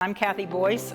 I'm Kathy Boyce,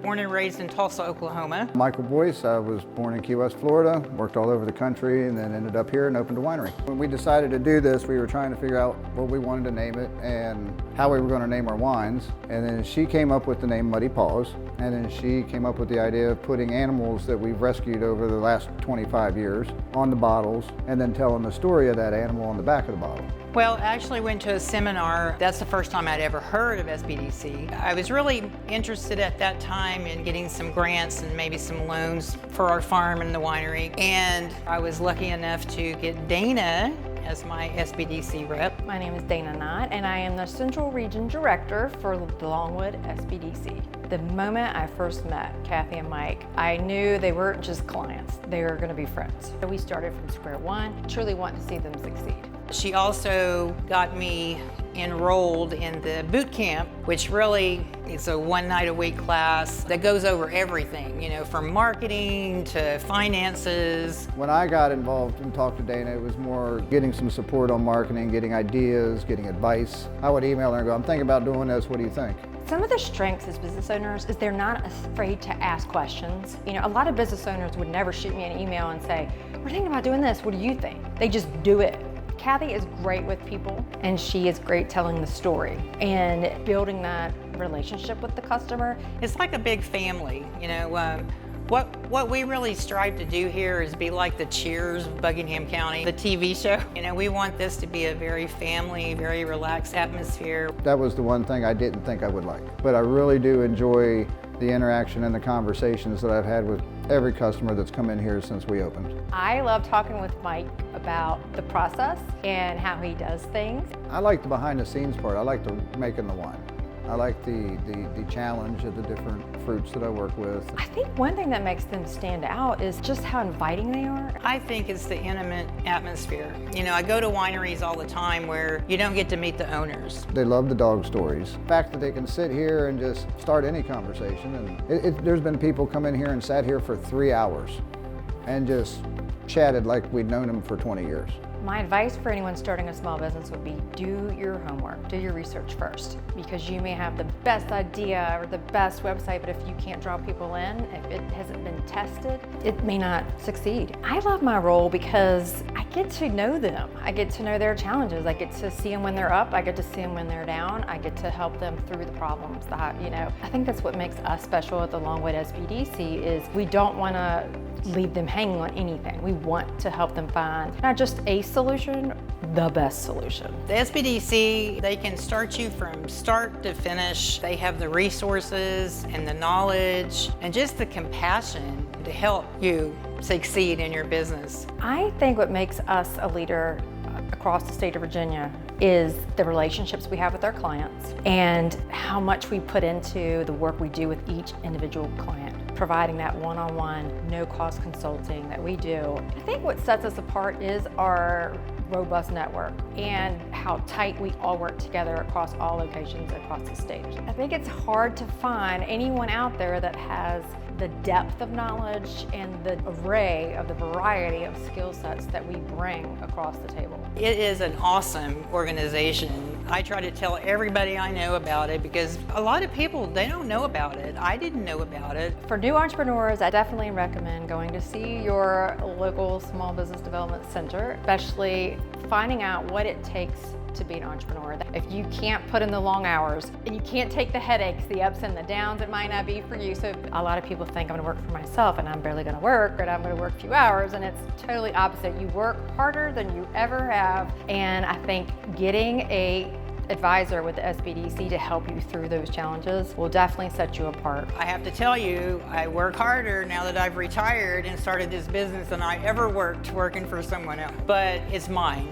born and raised in Tulsa, Oklahoma. Michael Boyce, I was born in Key West, Florida, worked all over the country, and then ended up here and opened a winery. When we decided to do this, we were trying to figure out what we wanted to name it and how we were going to name our wines. And then she came up with the name Muddy Paws, and then she came up with the idea of putting animals that we've rescued over the last 25 years on the bottles, and then telling the story of that animal on the back of the bottle. Well, I actually went to a seminar. That's the first time I'd ever heard of SBDC. I was really interested at that time in getting some grants and maybe some loans for our farm and the winery. And I was lucky enough to get Dana as my SBDC rep. My name is Dana Knott, and I am the Central Region Director for the Longwood SBDC. The moment I first met Kathy and Mike, I knew they weren't just clients, they were going to be friends. So we started from square one, truly wanting to see them succeed. She also got me enrolled in the boot camp, which really is a one-night-a-week class that goes over everything, you know, from marketing to finances. When I got involved and talked to Dana, it was more getting some support on marketing, getting ideas, getting advice. I would email her and go, I'm thinking about doing this, what do you think? Some of the strengths as business owners is they're not afraid to ask questions. You know, a lot of business owners would never shoot me an email and say, we're thinking about doing this, what do you think? They just do it. Kathy is great with people, and she is great telling the story and building that relationship with the customer. It's like a big family, you know. What we really strive to do here is be like the Cheers of Buckingham County, the TV show. You know, we want this to be a very family, very relaxed atmosphere. That was the one thing I didn't think I would like, but I really do enjoy the interaction and the conversations that I've had with every customer that's come in here since we opened. I love talking with Mike about the process and how he does things. I like the behind the scenes part. I like the making the wine. I like the challenge of the different fruits that I work with. I think one thing that makes them stand out is just how inviting they are. I think it's the intimate atmosphere. You know, I go to wineries all the time where you don't get to meet the owners. They love the dog stories. The fact that they can sit here and just start any conversation. And there's been people come in here and sat here for 3 hours and just chatted like we'd known them for 20 years. My advice for anyone starting a small business would be do your homework, do your research first, because you may have the best idea or the best website, but if you can't draw people in, if it hasn't been tested, it may not succeed. I love my role because I get to know them. I get to know their challenges. I get to see them when they're up. I get to see them when they're down. I get to help them through the problems. I think that's what makes us special at the Longwood SBDC is we don't want to leave them hanging on anything. We want to help them find not just a solution, the best solution. The SBDC, they can start you from start to finish. They have the resources and the knowledge and just the compassion to help you succeed in your business. I think what makes us a leader across the state of Virginia is the relationships we have with our clients and how much we put into the work we do with each individual client, providing that one-on-one, no-cost consulting that we do. I think what sets us apart is our robust network and how tight we all work together across all locations across the state. I think it's hard to find anyone out there that has the depth of knowledge and the array of the variety of skill sets that we bring across the table. It is an awesome organization. I try to tell everybody I know about it because a lot of people, they don't know about it. I didn't know about it. For new entrepreneurs, I definitely recommend going to see your local small business development center, especially finding out what it takes to be an entrepreneur. If you can't put in the long hours and you can't take the headaches, the ups and the downs, it might not be for you. So a lot of people think I'm gonna work for myself and I'm barely gonna work, or I'm gonna work a few hours, and it's totally opposite. You work harder than you ever have, and I think getting a advisor with the SBDC to help you through those challenges will definitely set you apart. I have to tell you, I work harder now that I've retired and started this business than I ever worked working for someone else, but it's mine.